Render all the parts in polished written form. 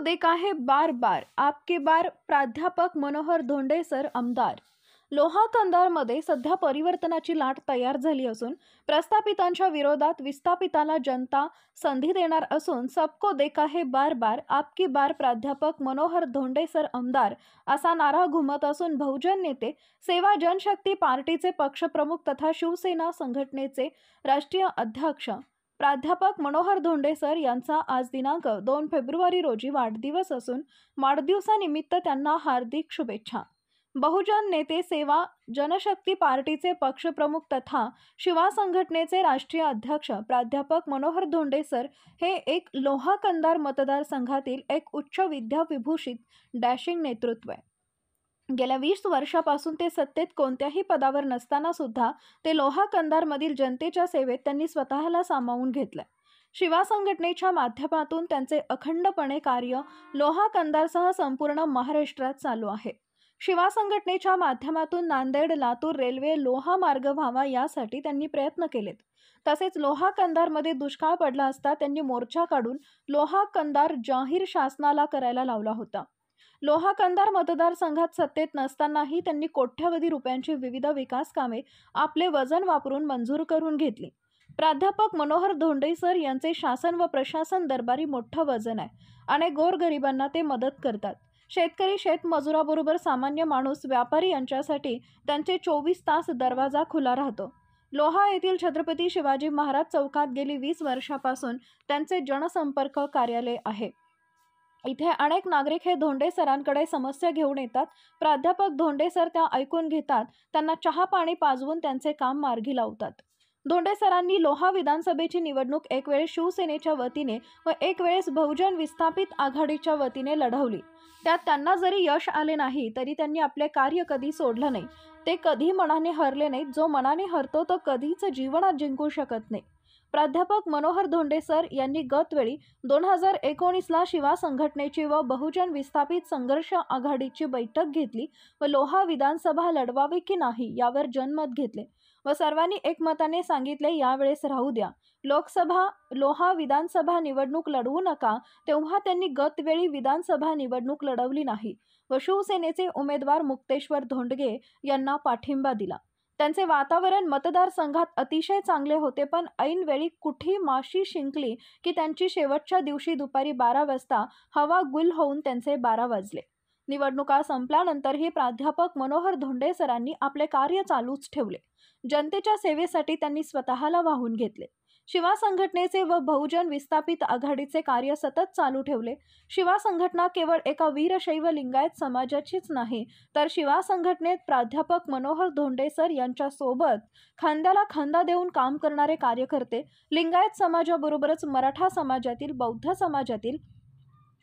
देखा है बार बार आपके बार प्राध्यापक मनोहर धोंडे सर आमदार। लोहा कंधारमध्ये सध्या परिवर्तनाची लाट तयार झाली असून प्रस्थापितांच्या विरोधात विस्थापितांना जनता संधी देणार असून सबको देखा है बार बार आपकी बार प्राध्यापक मनोहर धोंडे सर आमदार असा नारा घुमत असून बहुजन नेते सेवा जनशक्ती पार्टीचे पक्षप्रमुख तथा शिवसेना संघटनेचे राष्ट्रीय अध्यक्ष प्राध्यापक मनोहर धोंडे सर यांचा आज दिनांक 2 फेब्रुवारी रोजी वाढदिवस असून वाढदिवसानिमित्त त्यांना हार्दिक शुभेच्छा। बहुजन नेते सेवा जनशक्ती पार्टीचे पक्षप्रमुख तथा शिवा संघटनेचे राष्ट्रीय अध्यक्ष प्राध्यापक मनोहर धोंडे सर हे एक लोहा कंधार मतदारसंघातील एक उच्च विद्याविभूषित डॅशिंग नेतृत्व आहे। गेल्या 20 वर्षापासून ते सत्तेत कोणत्याही पदावर नसताना सुद्धा ते लोहा कंधारमधील जनतेच्या सेवेत त्यांनी स्वतःला सामावून घेतले। शिवा संघटनेच्या माध्यमातून त्यांचे अखंडपणे कार्य लोहा कंधारसह संपूर्ण महाराष्ट्रात चालू आहे। शिवा संघटनेच्या माध्यमातून नांदेड लातूर रेल्वे लोहा मार्ग व्हावा यासाठी त्यांनी प्रयत्न केलेत। तसेच लोहा कंधारमध्ये दुष्काळ पडला असता त्यांनी मोर्चा काढून लोहा कंधार जाहीर शासनाला करायला लावला होता। लोहा कंधार मतदारसंघात सत्तेत नसतानाही त्यांनी कोट्यवधी रुपयांची विविध विकास कामे आपले वजन वापरून मंजूर करून घेतली। प्राध्यापक मनोहर धोंडे सर यांचे शासन व प्रशासन दरबारी मोठं वजन आहे। अनेक गोरगरिबांना ते मदत करतात। शेतकरी शेतमजुराबरोबर सामान्य माणूस व्यापारी यांच्यासाठी त्यांचे 24 तास दरवाजा खुला राहतो। लोहा येथील छत्रपती शिवाजी महाराज चौकात गेली 20 वर्षापासून त्यांचे जनसंपर्क कार्यालय आहे। इथे अनेक नागरिक हे धोंडे सरांकडे समस्या घेऊन येतात। प्राध्यापक धोंडे सर त्या ऐकून घेतात, त्यांना चहा पाणी पाजवून त्यांचे काम मार्गी लावतात। धोंडे सरांनी लोहा विधानसभेची निवडणूक एक वेळेस शिवसेनेच्या वतीने व एक वेळेस बहुजन विस्थापित आघाडीच्या वतीने लढवली। त्यात त्यांना जरी यश आले नाही तरी त्यांनी आपले कार्य कधी सोडलं नाही। ते कधी मनाने हरले नाहीत। जो मनाने हरतो तो कधीच जीवनात जिंकू शकत नाही। प्राध्यापक मनोहर धोंडे सर यांनी गतवेळी 2019ला शिवा संघटनेची व बहुजन विस्थापित संघर्ष आघाडीची बैठक घेतली व लोहा विधानसभा लढवावी की नाही यावर जनमत घेतले व सर्वांनी एकमताने सांगितले यावेळेस राहू द्या, लोकसभा लोहा विधानसभा निवडणूक लढवू नका। तेव्हा त्यांनी गतवेळी विधानसभा निवडणूक लढवली नाही व शिवसेनेचे उमेदवार मुक्तेश्वर धोंडगे यांना पाठिंबा दिला। त्यांचे वातावरण मतदारसंघात अतिशय चांगले होते, पण ऐनवेळी कुठी माशी शिंकली की त्यांची शेवटच्या दिवशी दुपारी 12 वाजता हवा गुल होऊन त्यांचे 12 वाजले। निवडणुका संपल्यानंतरही प्राध्यापक मनोहर धोंडे सरांनी आपले कार्य चालूच ठेवले। जनतेच्या सेवेसाठी त्यांनी स्वतःला वाहून घेतले। शिवा संघटनेचे व बहुजन विस्थापित आघाडीचे कार्य सतत चालू ठेवले। शिवा संघटना केवळ एका वीरशैव लिंगायत समाजाचीच नाही तर शिवा संघटनेत प्राध्यापक मनोहर धोंडे सर यांच्या सोबत खांद्याला खांदा देऊन काम करणारे कार्यकर्ते लिंगायत समाजाबरोबरच मराठा समाजातील, बौद्ध समाजातील,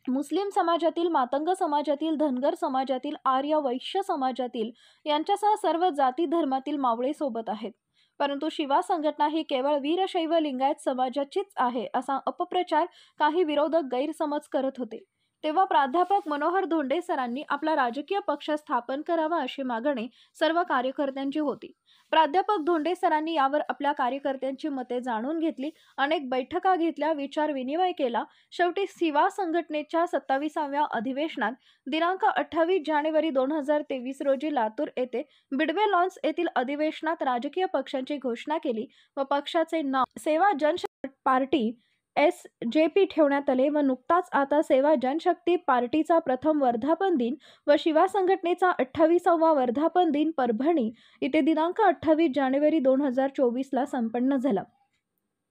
मुस्लिम समाजातील, मातंग समाजातील, धनगर समाजातील, आर्य वैश्य समाजातील यांच्यासह सर्व जाती धर्मातील मावळे सोबत आहेत। परंतु शिवा संघटना ही केवळ वीरशैव लिंगायत समाजाचीच आहे असा अपप्रचार काही विरोधक गैरसमज करत होते। तेव्हा प्राध्यापक मनोहर धोंडे सरांनी आपला राजकीय पक्ष स्थापन करावा अशी मागणी सर्व कार्यकर्त्यांची होती। प्राध्यापक धोंडे सरांनी यावर आपल्या कार्यकर्त्यांची मते जाणून घेतली, अनेक बैठका घेतल्या, विचार विनिमय केला। शेवटी शिवा संघटनेच्या 27व्या अधिवेशनात दिनांक 28 जानेवारी 2023 रोजी लातूर येथे बिडवे लॉन्स येथील अधिवेशनात राजकीय पक्षांची घोषणा केली व पक्षाचे नाव सेवा जनशक्ती पार्टी SJP ठेवण्यात आले व नुकताच आता सेवा जनशक्ती पार्टीचा प्रथम वर्धापन दिन व शिवा संघटनेचा 28वा वर्धापन दिन परभणी येथे दिनांक 28 जानेवारी 2024ला संपन्न झाला।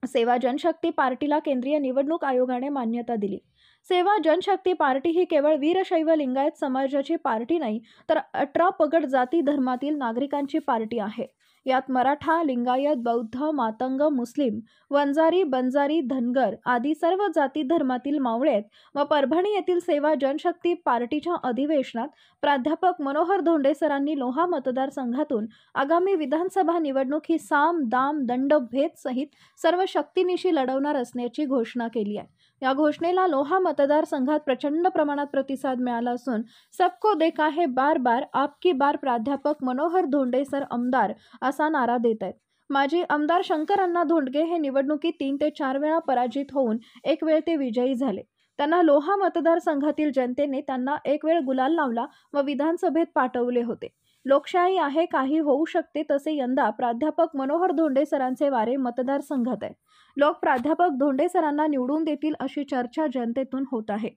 सेवा जनशक्ती पार्टीला केंद्रीय निवडणूक आयोगाने मान्यता दिली। सेवा जनशक्ती पार्टी ही केवळ वीरशैव लिंगायत समाजाची पार्टी नाही तर 18 पगड जाती धर्मातील नागरिकांची पार्टी आहे। यात मराठा, लिंगायत, बौद्ध, मातंग, मुस्लिम, वंजारी, बंजारी, धनगर आदी सर्व जाती धर्मातील मावळे आहेत व परभणी येथील सेवा जनशक्ती पार्टीच्या अधिवेशनात प्राध्यापक मनोहर धोंडे सरांनी लोहा मतदारसंघातून आगामी विधानसभा निवडणूक ही साम दाम दंड भेद सहित सर्व शक्तीनिशी लढवणार असल्याची घोषणा केली आहे। या घोषणेला लोहा मतदारसंघात प्रचंड प्रमाणात प्रतिसाद मिळाला असून सबको देखा है बार बार आपकी बार प्राध्यापक मनोहर धोंडे सर आमदार असा नारा देत आहेत। माजी आमदार शंकर अण्णा धोंडगे हे निवडणुकीत 3 ते 4 वेळा पराजित होऊन एक वेळ ते विजयी झाले। त्यांना लोहा मतदारसंघातील जनतेने त्यांना एक वेळ गुलाल लावला व विधानसभेत पाठवले होते. लोकशाही आहे, काही होऊ शकते, तसे यंदा प्राध्यापक मनोहर धोंडे सरांचे वारे मतदारसंघात आहे. लोक प्राध्यापक धोंडे सरांना निवडून देतील अशी चर्चा जनतेतून होत आहे.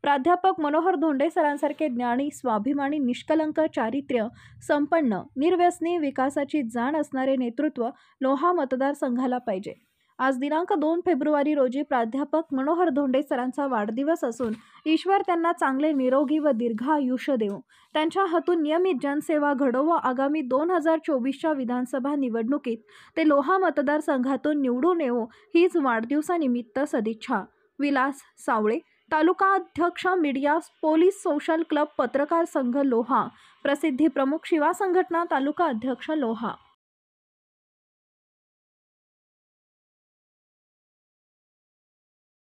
प्राध्यापक मनोहर धोंडे सरांसारखे ज्ञानी, स्वाभिमानी, निष्कलंक, चारित्र्य संपन्न, निर्व्यसनी, विकासाची जाण असणारे नेतृत्व लोहा मतदारसंघाला पाहिजे. आज दिनांक 2 फेब्रुवारी रोजी प्राध्यापक मनोहर धोंडे सरांचा वाढदिवस असून ईश्वर त्यांना चांगले, निरोगी व दीर्घायुष्य देवो. त्यांच्या हातून नियमित जनसेवा घडो व आगामी 2024च्या विधानसभा निवडणुकीत ते लोहा मतदारसंघातून निवडून येवो हीच वाढदिवसानिमित्त सदिच्छा. विलास सावळे, तालुका अध्यक्ष, मीडिया, पोलीस, सोशल क्लब, पत्रकार संघ लोहा, प्रसिद्धी प्रमुख, शिवा संघटना, तालुका अध्यक्ष लोहा.